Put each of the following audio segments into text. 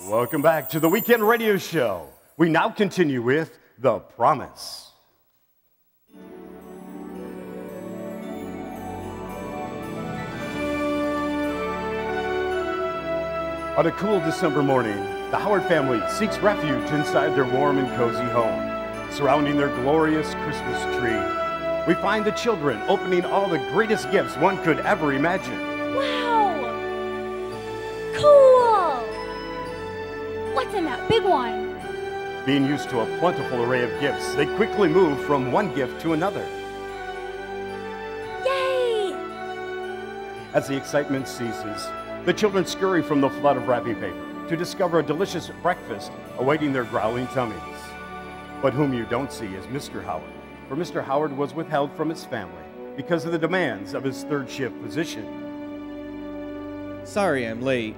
Welcome back to the Weekend Radio Show. We now continue with The Promise. On a cool December morning, the Howard family seeks refuge inside their warm and cozy home. Surrounding their glorious Christmas tree, we find the children opening all the greatest gifts one could ever imagine. Wow! Cool! What's in that big one? Being used to a plentiful array of gifts, they quickly move from one gift to another. Yay! As the excitement ceases, the children scurry from the flood of wrapping paper to discover a delicious breakfast awaiting their growling tummies. But whom you don't see is Mr. Howard, for Mr. Howard was withheld from his family because of the demands of his third shift position. Sorry I'm late.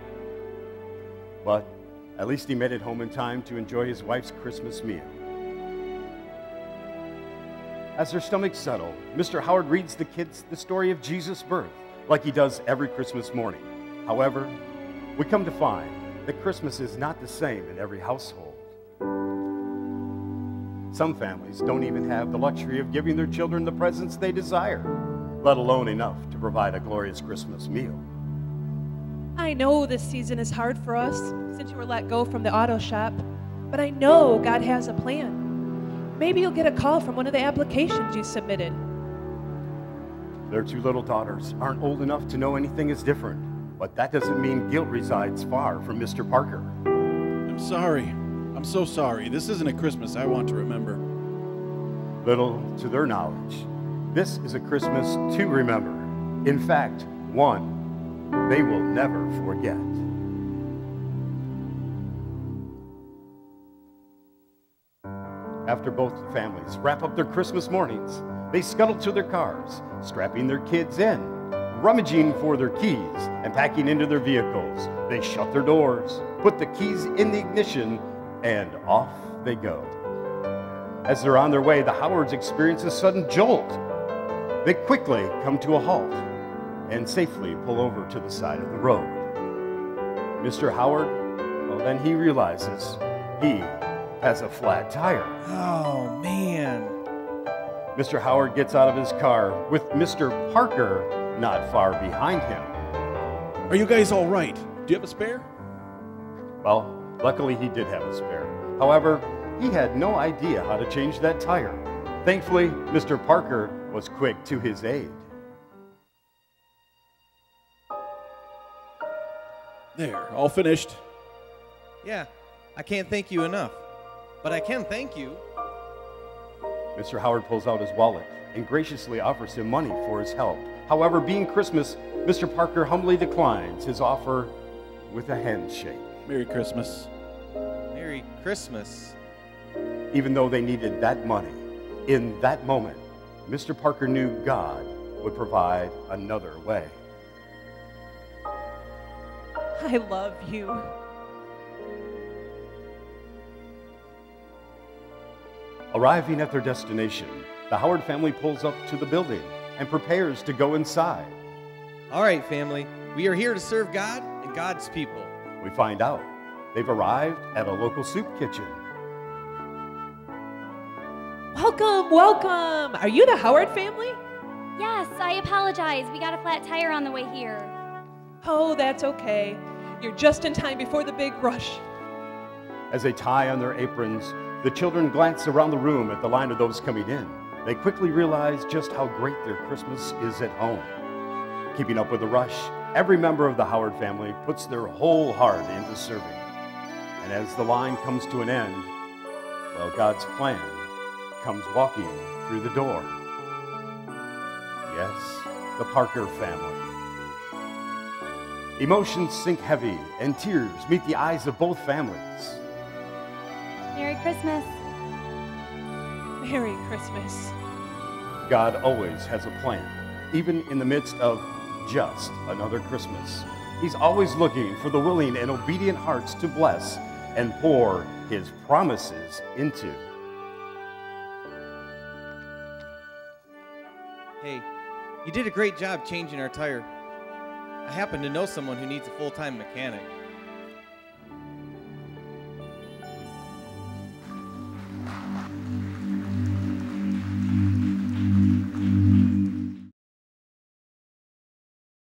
But at least he made it home in time to enjoy his wife's Christmas meal. As their stomachs settle, Mr. Howard reads the kids the story of Jesus' birth, like he does every Christmas morning. However, we come to find that Christmas is not the same in every household. Some families don't even have the luxury of giving their children the presents they desire, let alone enough to provide a glorious Christmas meal. I know this season is hard for us since you were let go from the auto shop, but I know God has a plan. Maybe you'll get a call from one of the applications you submitted. Their two little daughters aren't old enough to know anything is different, but that doesn't mean guilt resides far from Mr. Parker. I'm sorry. I'm so sorry. This isn't a Christmas I want to remember. Little to their knowledge, this is a Christmas to remember. In fact, one they will never forget. After both families wrap up their Christmas mornings, they scuttle to their cars, strapping their kids in, rummaging for their keys, and packing into their vehicles. They shut their doors, put the keys in the ignition, and off they go. As they're on their way, the Howards experience a sudden jolt. They quickly come to a halt and safely pull over to the side of the road. Mr. Howard, well, then he realizes he has a flat tire. Oh, man. Mr. Howard gets out of his car with Mr. Parker not far behind him. Are you guys all right? Do you have a spare? Well, luckily he did have a spare. However, he had no idea how to change that tire. Thankfully, Mr. Parker was quick to his aid. There, all finished. Yeah, I can't thank you enough, but I can thank you. Mr. Howard pulls out his wallet and graciously offers him money for his help. However, being Christmas, Mr. Parker humbly declines his offer with a handshake. Merry Christmas. Merry Christmas. Even though they needed that money, in that moment, Mr. Parker knew God would provide another way. I love you. Arriving at their destination, the Howard family pulls up to the building and prepares to go inside. All right, family. We are here to serve God and God's people. We find out they've arrived at a local soup kitchen. Welcome, welcome. Are you the Howard family? Yes, I apologize. We got a flat tire on the way here. Oh, that's okay. You're just in time before the big rush. As they tie on their aprons, the children glance around the room at the line of those coming in. They quickly realize just how great their Christmas is at home. Keeping up with the rush, every member of the Howard family puts their whole heart into serving. And as the line comes to an end, well, God's plan comes walking through the door. Yes, the Parker family. Emotions sink heavy and tears meet the eyes of both families. Merry Christmas. Merry Christmas. God always has a plan, even in the midst of just another Christmas. He's always looking for the willing and obedient hearts to bless and pour his promises into. Hey, you did a great job changing our tire. I happen to know someone who needs a full-time mechanic.